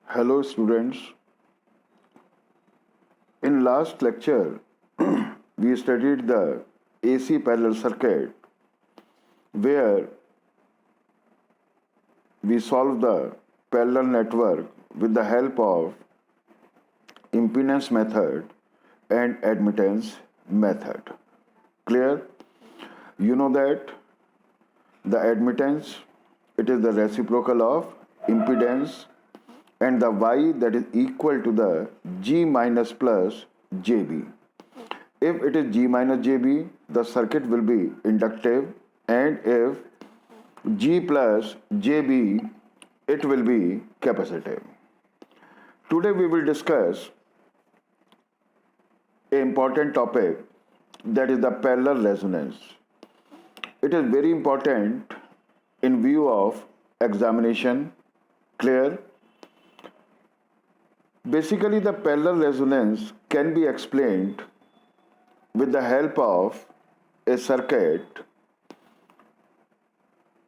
Hello students. In last lecture, we studied the AC parallel circuit where we solved the parallel network with the help of impedance method and admittance method. Clear? You know that the admittance, it is the reciprocal of impedance and the y that is equal to the G minus plus JB. If it is G minus JB, the circuit will be inductive, and if G plus JB, it will be capacitive. Today we will discuss an important topic, that is the parallel resonance. It is very important in view of examination. Clear? Basically, the parallel resonance can be explained with the help of a circuit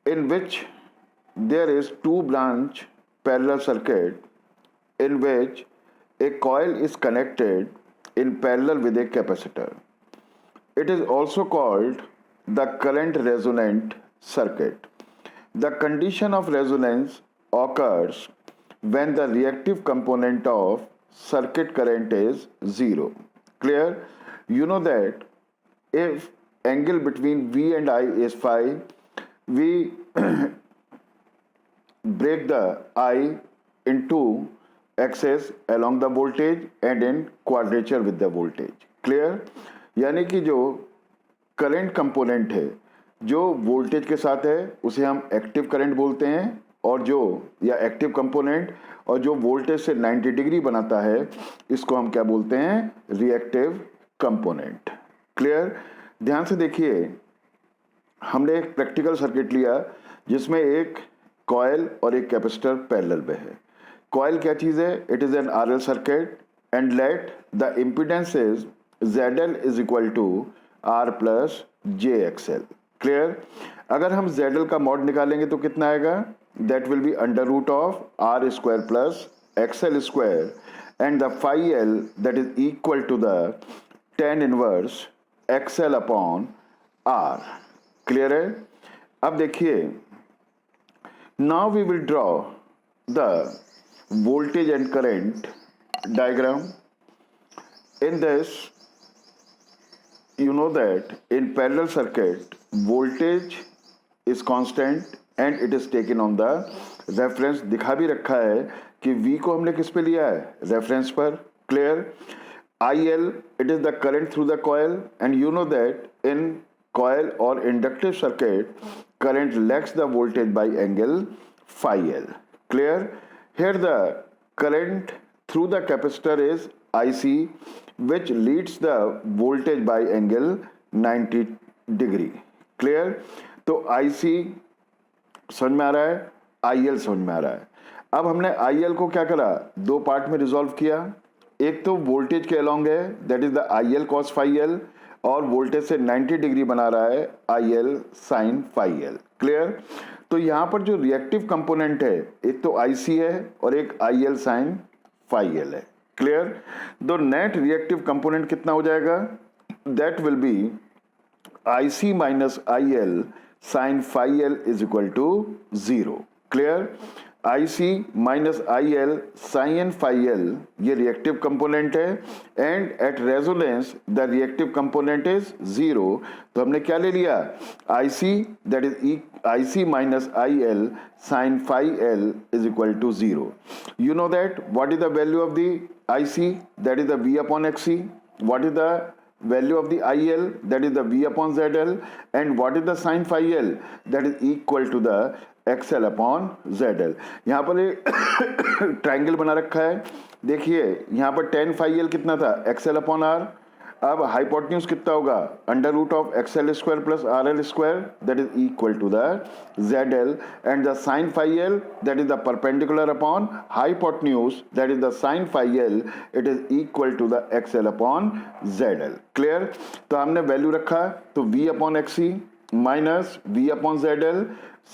in which there is two branch parallel circuit in which a coil is connected in parallel with a capacitor. It is also called the current resonant circuit. The condition of resonance occurs when the reactive component of circuit current is 0. Clear? You know that if angle between V and I is phi, we break the I into axis along the voltage and in quadrature with the voltage. Clear? यानी कि जो current component है जो voltage के साथ है उसे हम एक्टिव करंट बोलते हैं, और जो या एक्टिव कंपोनेंट और जो वोल्टेज से 90 डिग्री बनाता है इसको हम क्या बोलते हैं? Reactive component. क्लियर? ध्यान से देखिए, हमने एक प्रैक्टिकल सर्किट लिया जिसमें एक कॉइल और एक कैपेसिटर पैरेलल में है. कॉइल क्या चीज़ है? It is an RL circuit and let the impedance is ZL is equal to R plus JXL. Clear? अगर हम ZL का मॉड निकालेंगे तो कितना आएगा? That will be under root of R square plus XL square and the phi L that is equal to the tan inverse XL upon R. Clear है? अब देखिए, now we will draw the voltage and current diagram. In this, you know that in parallel circuit, voltage is constant and it is taken on the reference. दिखा भी रखा है कि V को हमने किस पे लिया है? रेफरेंस पर. Clear? IL, it is the current through the coil, and you know that in coil or inductive circuit, current lags the voltage by angle phi L. Clear? Here the current through the capacitor is IC, which leads the voltage by angle 90 degree. Clear? तो IC समझ में आ रहा है, IL समझ में आ रहा है. अब हमने IL को क्या करा? दो पार्ट में रिजॉल्व किया. एक तो वोल्टेज के अलॉन्ग है, that is the IL cos phi L, और वोल्टेज से 90 डिग्री बना रहा है IL sin phi L. Clear? तो यहाँ पर जो रिएक्टिव कंपोनेंट है एक तो IC है और एक IL sin phi L है. क्लियर? तो नेट रिएक्टिव कंपोनेंट कितना हो जाएगा? That will be IC minus IL sin phi L is equal to 0. Clear? IC minus IL sin phi L ये रिएक्टिव कंपोनेंट है, and at resonance the reactive component is 0. तो हमने क्या ले लिया? IC that is IC minus IL sin phi L is equal to 0. You know that what is the value of the IC? That is the V upon XC. What is the value of the IL? That is the V upon ZL. And what is the sin phi L? That is equal to the XL upon ZL. यहाँ पर एक triangle बना रखा है. देखिए यहाँ पर tan phi L कितना था? XL upon R. अब हाइपोटेन्यूज कितना होगा? Under root of XL square plus RL square, that is equal to the ZL, and the sine phi L that is the perpendicular upon hypotenuse that is the sine phi L, it is equal to the XL upon ZL. Clear? तो हमने value रखा तो V upon XC minus V upon ZL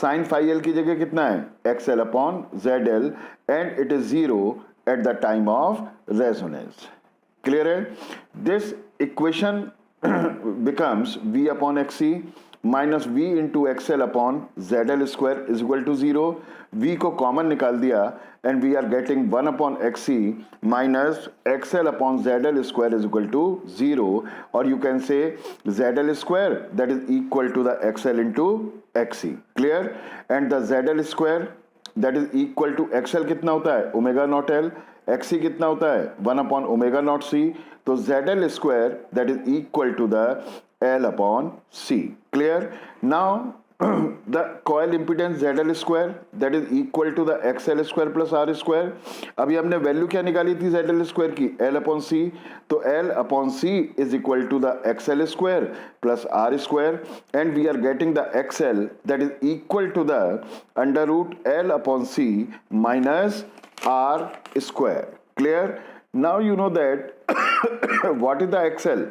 sine phi L की जगह कितना है x L upon Z L, and it is 0 at the time of resonance. Clear है? This equation becomes v upon xc minus v into XL upon Z L square is equal to 0। v को common निकाल दिया and we are getting 1 upon XC minus XL upon Z L square is equal to 0, और you can say Z L square that is equal to the XL into XC. Clear? And the Z L square that is equal to XL कितना होता है omega naught L, XC कितना होता है 1 upon omega naught C, तो Z L square that is equal to the L upon C. Clear? Now the coil impedance ZL square that is equal to the XL square plus R square. अभी हमने value क्या निकाली थी ZL square की L upon C, तो L upon C is equal to the XL square plus R square, and we are getting the XL that is equal to the under root L upon C minus R square. Clear? Now you know that what is the XL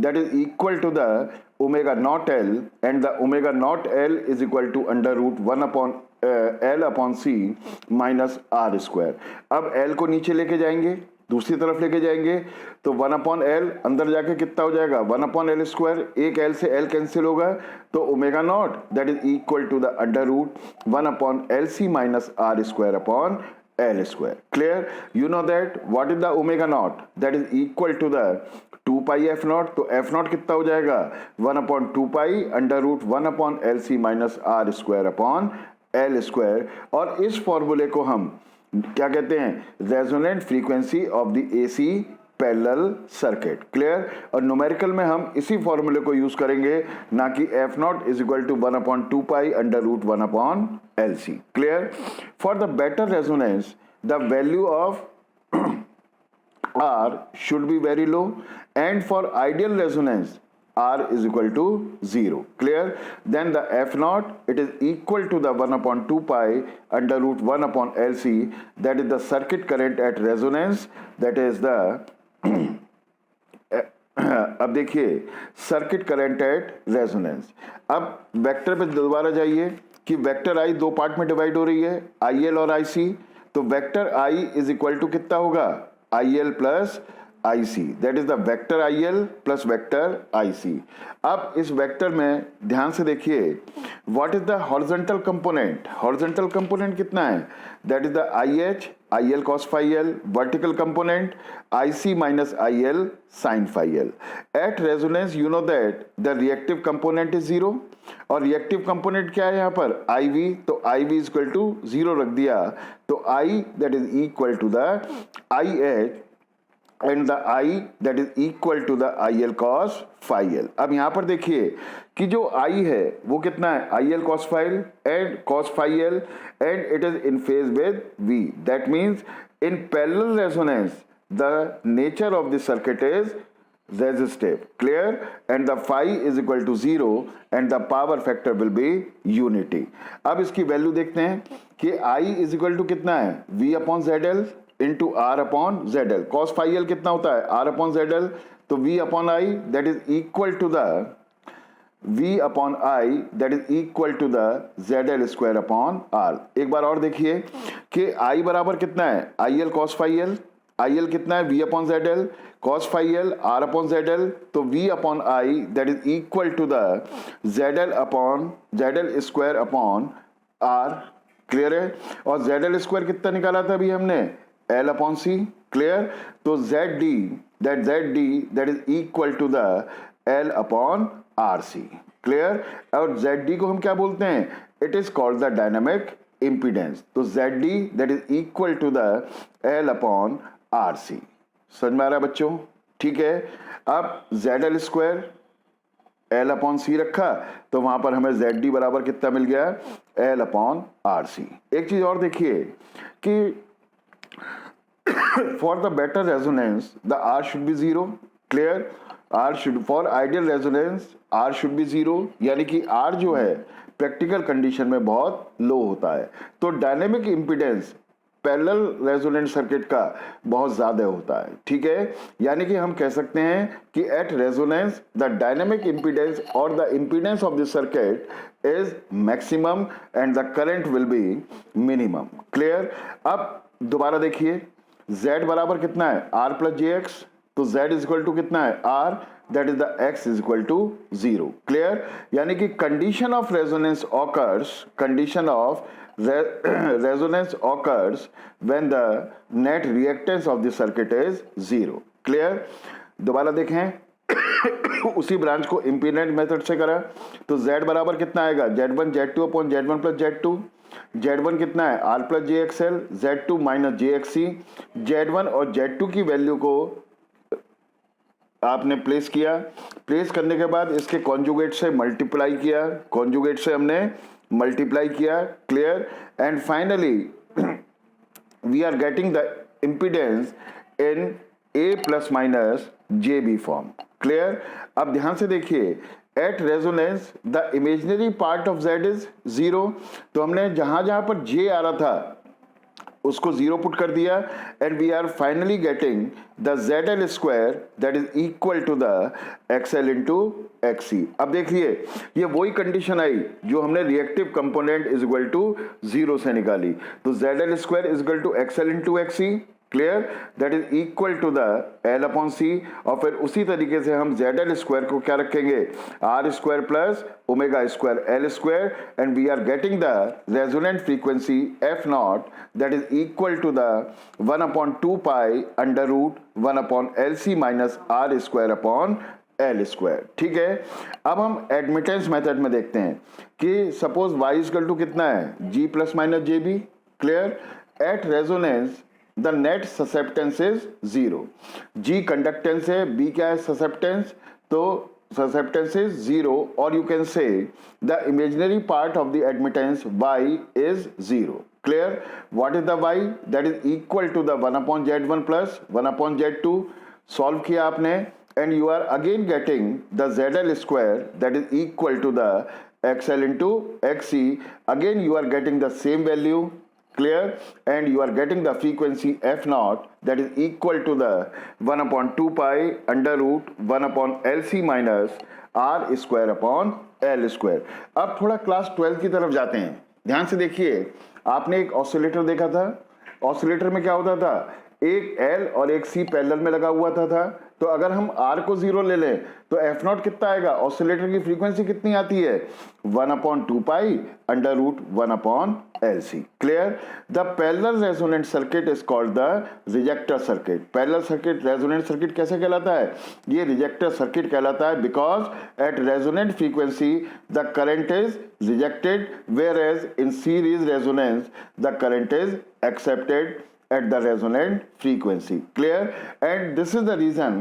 that is equal to the omega naught L, and the omega naught L is equal to under root 1 upon L upon C minus R square. अब L को नीचे लेके जाएंगे, दूसरी तरफ लेके जाएंगे, तो 1 अपॉन एल अंदर जाके कितना हो जाएगा 1 अपॉन एल स्क्वायर, एक एल से एल कैंसिल होगा, तो omega naught that is equal to the under root 1 upon L C minus R square upon L square. Clear? You know that what is the omega naught that is equal to the 2 pi f naught, तो f naught कितना हो जाएगा 1 upon 2 pi under root 1 upon L C minus R square upon L square, और इस फॉर्मूले को हम क्या कहते हैं resonant frequency of the AC parallel circuit. Clear? और न्यूमेरिकल में हम इसी फॉर्मूले को यूज करेंगे, ना कि F naught is equal to 1 upon 2 pi under root 1 upon L C. Clear? For the better resonance the value of R should be very low, and for ideal resonance R is equal to 0. Clear? Then the F naught it is equal to the 1 upon 2 pi under root 1 upon LC, that is the circuit current at resonance, that is the अब देखिए circuit current at resonance. अब vector पे दोबारा जाइए कि vector आई दो part में divide हो रही है, IL और IC, तो vector I is equal to कितना होगा IL plus IC, that is the vector IL plus vector IC। अब इस वेक्टर में ध्यान से देखिए what is the horizontal component, horizontal component कितना है that is the IH IL cos phi L, vertical component IC minus IL sin phi L. At resonance you know that the reactive component is 0, और reactive component क्या है यहाँ पर IV, तो IV is equal to 0 रख दिया, तो I that is equal to the IH and the I that is equal to the IL cos phi L। अब यहाँ पर देखिए कि जो I है वो कितना है IL cos phi L and cos phi L, and it is in phase with V, that means in parallel resonance the nature of the circuit is resistive। Clear? And the phi is equal to 0 and the power factor will be unity। अब इसकी value देखते हैं कि I is equal to कितना है V upon ZL into R upon Z L, cos phi L कितना होता है आर अपॉन जेड एल, तो V upon I that is equal to the V upon I that is equal to the Z L square upon R. एक बार और देखिए कि I बराबर कितना है I L cos phi L, I L कितना है V upon Z L, cos phi L R upon Z L, तो V upon I that is equal to the Z L upon Z L square upon R. Clear है? और Z L square कितना निकाला था अभी हमने L upon C. Clear? तो ZD that is equal to the L upon RC। Clear? और ZD को हम क्या बोलते हैं, it is called the dynamic impedance, तो ZD that is equal to the L upon RC। समझ में आ रहा है बच्चों? ठीक है। अब ZL स्क्वायर L अपॉन सी रखा, तो वहां पर हमें ZD बराबर कितना मिल गया L अपॉन RC। एक चीज और देखिए कि for the better resonance the R should be 0। Clear? R should, for ideal resonance R should be 0, यानी कि R जो है प्रैक्टिकल कंडीशन में बहुत लो होता है, तो dynamic impedance parallel resonant circuit का बहुत ज्यादा होता है। ठीक है? यानी कि हम कह सकते हैं कि at resonance the dynamic impedance और the impedance of the circuit is maximum and the current will be minimum. Clear? अब दोबारा देखिए, z बराबर कितना है r प्लस जे एक्स, तो z इज इक्वल टू कितना है r, that is the x is equal to 0. Clear? यानी कि condition of resonance occurs, condition of resonance occurs when the net reactance of the circuit is 0. Clear? दोबारा देखें उसी branch को impedance method से करा तो z बराबर कितना आएगा, z1 z2 upon z1 plus z2. z1 कितना है r प्लस जे एक्सएल, z2 माइनस जे एक्सी. z1 और z2 की वैल्यू को आपने प्लेस किया, प्लेस करने के बाद इसके कॉन्जुगेट से मल्टीप्लाई किया, कॉन्जुगेट से हमने मल्टीप्लाई किया. Clear? And finally we are getting the impedance in a plus minus J B form. Clear? अब ध्यान से देखिए, at resonance the imaginary part of z is 0. तो हमने जहां जहां पर j आ रहा था उसको 0 पुट कर दिया and we are finally getting the ZL square that is equal to the XL into XC. अब देखिए, ये वही कंडीशन आई जो हमने reactive component is equal to 0 से निकाली. तो ZL square is equal to XL into XC. Clear? That is equal to the L upon C. और फिर उसी तरीके से हम ZL स्क्वायर को क्या रखेंगे, R square plus omega square L square, and we are getting the resonant frequency F naught that is equal to the 1 upon 2 pi under root 1 upon LC minus R square upon L square. ठीक है? अब हम admittance method में देखते हैं कि suppose y equal to कितना है, G plus minus J B. Clear? At resonance the net susceptance is 0. G conductance है, B क्या है ससेप्टेंस, तो susceptance is 0, or you can say the imaginary part of the admittance y is 0. Clear? What is the y? That is equal to the 1 upon z1 plus 1 upon z2. Solve किया आपने and you are again getting the zl square that is equal to the xl into xc. Again you are getting the same value. Clear? And you are getting the frequency f naught that is equal to the 1 upon 2 pi under root 1 upon LC minus R square upon L square. अब थोड़ा class 12 की तरफ जाते हैं. ध्यान से देखिए, आपने एक ऑसिलेटर देखा था. ऑसिलेटर में क्या होता था, एक L और एक C पैरेलल में लगा हुआ था. तो अगर हम R को 0 ले लें तो F नॉट कितना आएगा, ऑसिलेटर की फ्रीक्वेंसी कितनी आती है, 1 upon 2 pi under root 1 upon LC. Clear? The parallel resonant circuit is called the rejector circuit. Parallel circuit resonant circuit कैसे कहलाता है, ये रिजेक्टर सर्किट कहलाता है because at resonant frequency the current is rejected whereas in series resonance the current is accepted at the resonant frequency. Clear? And this is the reason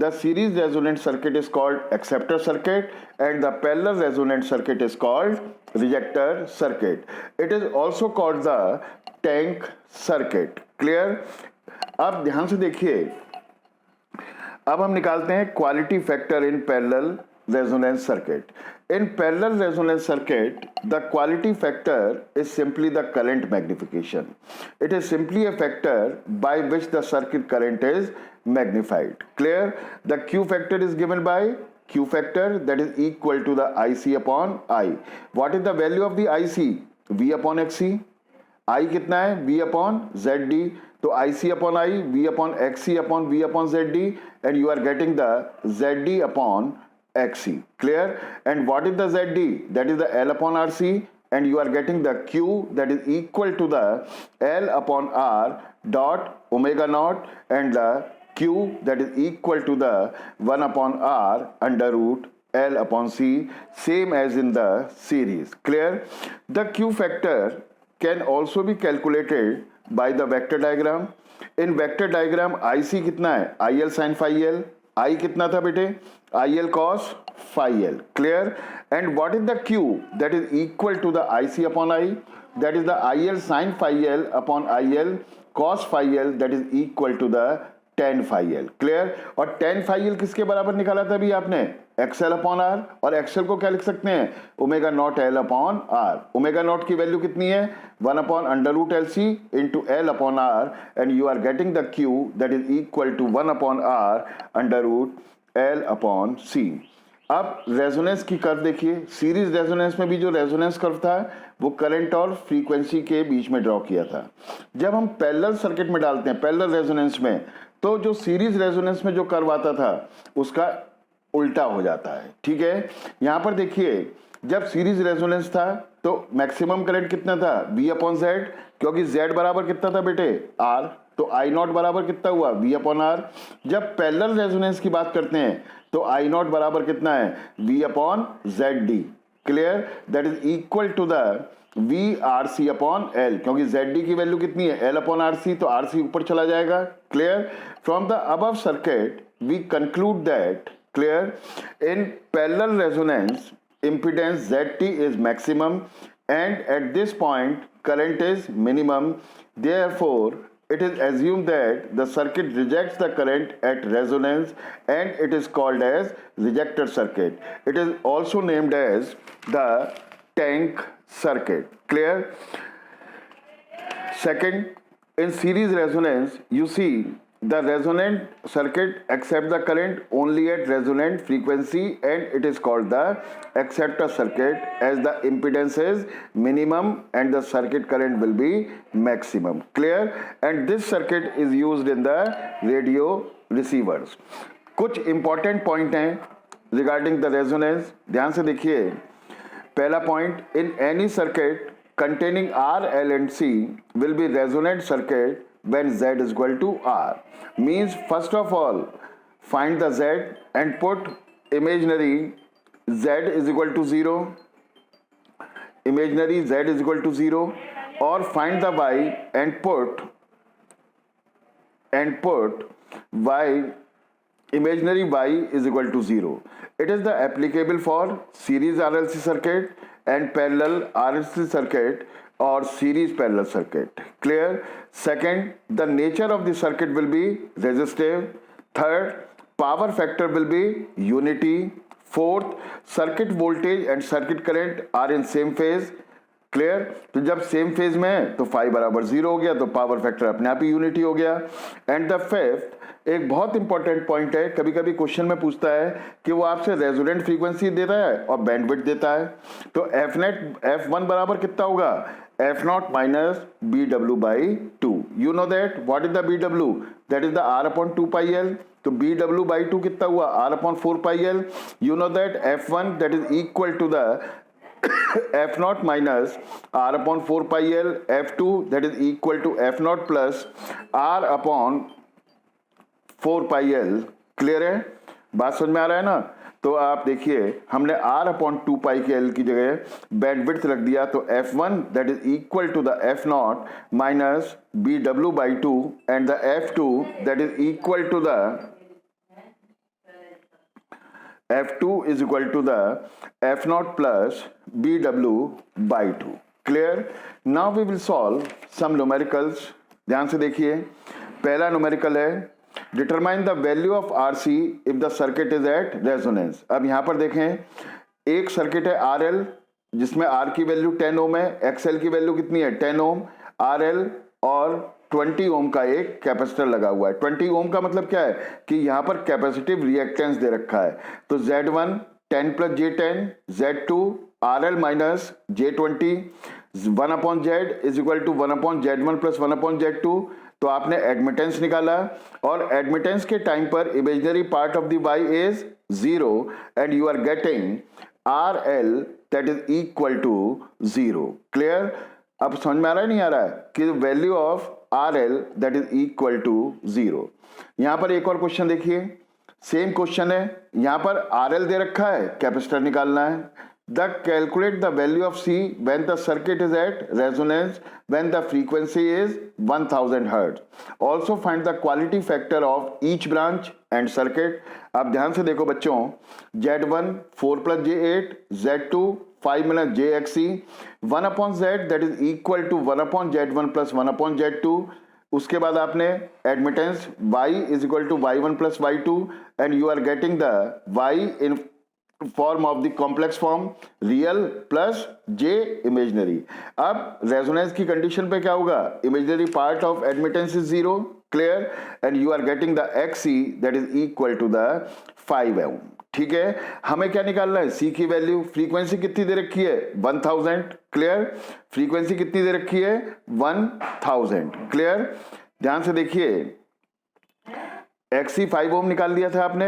the series resonant circuit is called acceptor circuit and the parallel resonant circuit is called rejector circuit. It is also called the tank circuit. Clear? अब ध्यान से देखिए, अब हम निकालते हैं quality factor in parallel resonance circuit. In parallel resonance circuit, the quality factor is simply the current magnification. It is simply a factor by which the circuit current is magnified. Clear? The Q factor is given by Q factor that is equal to the IC upon I. What is the value of the IC? V upon XC. I कितना है, V upon ZD. तो IC upon I, V upon XC upon V upon ZD, and you are getting the ZD upon XC. Clear? And what is the ZD? That is the L upon RC, and you are getting the Q that is equal to the L upon R dot omega naught and the Q that is equal to the 1 upon R under root L upon C, same as in the series. Clear? The Q factor can also be calculated by the vector diagram. In vector diagram IC कितना है, IL sin phi L. I कितना था बेटे, IL cos phi L. Clear? And what is the Q? That is equal to the IC upon I. That is the IL sin phi L upon IL cos phi L that is equal to the tan phi L. Clear? और tan phi L किसके बराबर निकाला था अभी आपने, XL upon R. और XL को क्या लिख सकते हैं, omega naught L upon R. Omega naught की वैल्यू कितनी है, 1 upon under root LC into L upon R, and you are getting the Q that is equal to 1 upon R under root L upon C. अब resonance की curve देखिए, series resonance में भी जो resonance curve था वो current और frequency के बीच में ड्रॉ किया था। जब हम पैरेलल सर्किट में डालते हैं, पैरेलल रेजोनेंस में, तो जो सीरीज रेजोनेंस में जो कर्व आता था उसका उल्टा हो जाता है। ठीक है, यहां पर देखिए जब सीरीज रेजोनेंस था तो मैक्सिमम करंट कितना था, V अपॉन जेड, क्योंकि Z बराबर कितना था बेटे, R, तो I नॉट बराबर कितना हुआ, V अपॉन R। जब पैरेलल रेजोनेंस की बात करते हैं तो I नॉट बराबर कितना है, V upon ZD। Clear, that is equal to the VRC upon L, क्योंकि ZD की वैल्यू कितनी है, L अपॉन RC, तो RC ऊपर चला जाएगा। Clear, from the above circuit we conclude that, clear, in parallel resonance impedance ZT is maximum and at this point current is minimum. Therefore, it is assumed that the circuit rejects the current at resonance and it is called as rejected circuit. It is also named as the tank circuit. Clear? Second, in series resonance, you see the resonant circuit accepts the current only at resonant frequency and it is called the acceptor circuit, as the impedance is minimum and the circuit current will be maximum. Clear? And this circuit is used in the radio receivers. कुछ important point हैं regarding the resonance, ध्यान से देखिए। पहला point, in any circuit containing R, L and C will be resonant circuit when Z is equal to R. Means first of all find the Z and put imaginary Z is equal to 0, imaginary Z is equal to 0, or find the Y and put Y, imaginary Y is equal to 0. It is the applicable for series RLC circuit and parallel RLC circuit or series parallel circuit. Clear? Second, the nature of the circuit will be resistive. Third, power factor will be unity. Fourth, circuit voltage and circuit current are in same phase. Clear, तो जब same phase में है तो phi बराबर 0 हो गया, तो power factor अपने आप ही यूनिटी हो गया। एंड द फिफ्थ, एक बहुत इंपॉर्टेंट पॉइंट है, कभी कभी क्वेश्चन में पूछता है कि वो आपसे रेजोनेंट फ्रीक्वेंसी दे रहा है और बैंडविड्थ देता है, तो एफ नेट F1 बराबर कितना होगा, F naught minus BW by 2। You know that what is the BW, that is the R upon 2 pi L, तो BW बाई 2 कितना हुआ, R upon 4 pi L। You know that F1 that is equal to the F naught minus R upon 4 pi L, F2 that is equal to F naught plus R upon 4 pi L। Clear है, बात समझ में आ रहा है ना। तो आप देखिए हमने R upon 2 pi के L की जगह बैंडविड्थ रख दिया, तो F1 that is equal to the F naught minus BW by 2 and the F2 that is equal to the F2 is equal to the F naught plus BW by 2। Clear? Now we will solve some numericals। ध्यान से देखिए, पहला numerical है determine the value of RC if the circuit is at resonance. अब यहां पर देखें, एक सर्किट है RL जिसमें R की वैल्यू 10 ओम है, XL की वैल्यू कितनी है 10 ओम, RL और 20 ओम का एक कैपेसिटर लगा हुआ है। 20 ओम का मतलब क्या है कि यहां पर कैपेसिटिव रिएक्टेंस दे रखा है, तो Z1 10 plus J10, Z2 RL minus J20, 1 upon Z is equal to 1 upon Z1 plus 1 upon Z2। तो आपने एडमिटेंस निकाला और एडमिटेंस के टाइम पर imaginary part of the Y is 0 and you are getting RL that is equal to 0। Clear? अब समझ में आ रहा है नहीं आ रहा है कि value of RL that is equal to 0। यहां पर एक और क्वेश्चन देखिए, सेम क्वेश्चन है, यहां पर RL दे रखा है, कैपेसिटर निकालना है। The calculate the value of C when the circuit is at resonance when the frequency is 1000 hertz. Also find the quality factor of each branch and circuit. अब ध्यान से देखो बच्चों, Z1 4 plus J8, Z2 5 minus JXC, 1 upon Z that is equal to 1 upon Z1 plus 1 upon Z2। उसके बाद आपने admittance Y is equal to Y1 plus Y2 and you are getting the Y in form of the complex form real plus J imaginary। अब resonance की condition पे क्या होगा, imaginary part of admittance is 0। Clear? And you are getting the XC that is equal to the 5 ohm। ठीक है, हमें क्या निकालना है, सी की वैल्यू। फ्रीक्वेंसी कितनी दे रखी है, 1000, क्लियर। फ्रीक्वेंसी कितनी दे रखी है, 1000, क्लियर। ध्यान से देखिए, एक्सी 5 ओम निकाल दिया था आपने,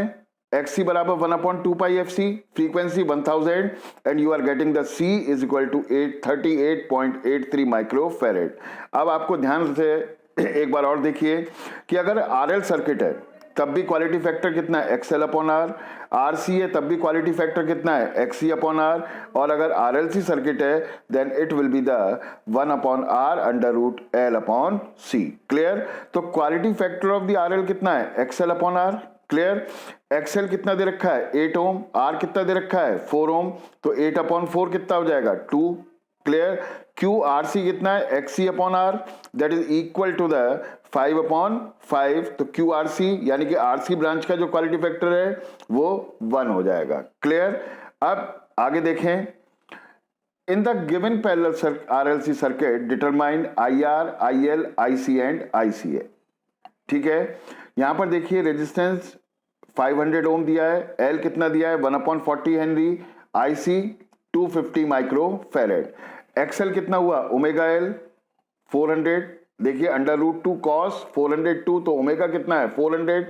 एक्सी बराबर 1/2 pi F C, frequency 1000 and you are getting the C is equal to 38.83 micro farad. अब आपको ध्यान से एक बार और देखिए कि अगर आरएल सर्किट है तब भी क्वालिटी फैक्टर कितना है, एक्सएल अपॉन आर। आरसी है तब भी क्वालिटी फैक्टर कितना है, एक्सी अपॉन आर। और अगर आरएलसी सर्किट है then it will be the 1/r under root L upon C, clear. तो quality factor of the RL कितना है, XL upon R, clear. XL कितना दे रखा है, 8 ओम, आर कितना दे रखा है, 4 ओम, तो 8/4 कितना हो जाएगा, 2, क्लियर। क्यू आर सी कितना है, XC upon R, that is equal to the 5/5। तो क्यू आर सी यानी कि आरसी ब्रांच का जो क्वालिटी फैक्टर है वो 1 हो जाएगा, क्लियर। अब आगे देखें, in the given parallel RLC circuit determine IR, IL, IC and ICA, ठीक है। यहां पर देखिए रेजिस्टेंस 500 ओम दिया है, L कितना दिया है, 1/40 हेनरी, IC 250 माइक्रो फेरेड, एक्सएल कितना हुआ, ओमेगा एल 400, देखिए अंडर रूट 2 कॉस 402, तो ओमेगा कितना है 400,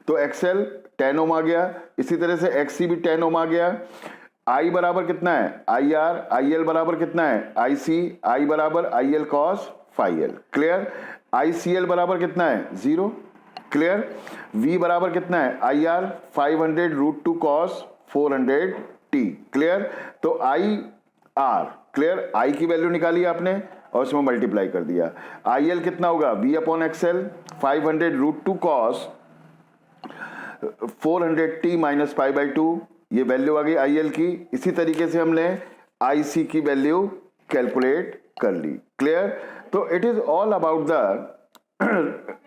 तो एक्सएल 10 ओम आ गया। इसी तरह से एक्सी भी 10 ओम आ गया। आई बराबर कितना है, IR, IL बराबर कितना है, IC, I बराबर IL cos file, clear. ICL बराबर कितना है, 0, क्लियर। V बराबर कितना है, IR 500 root 2 cos 400t, clear. तो IR, क्लियर, I की वैल्यू निकाली आपने और उसमें मल्टीप्लाई कर दिया। IL कितना होगा, V upon XL 500 root 2 cos 400t minus π/2, ये वैल्यू आ गई IL की। इसी तरीके से हमने IC की वैल्यू कैलकुलेट कर ली, क्लियर। तो it is all about the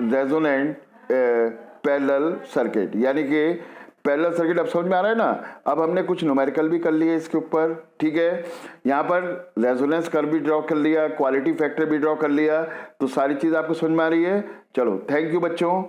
resonant parallel circuit, यानी कि पैरेलल सर्किट अब समझ में आ रहा है ना। अब हमने कुछ न्यूमेरिकल भी कर लिए इसके ऊपर, ठीक है। यहाँ पर रेजोनेंस कर्व भी ड्रॉ कर लिया, क्वालिटी फैक्टर भी ड्रॉ कर लिया, तो सारी चीज आपको समझ में आ रही है। चलो, थैंक यू बच्चों।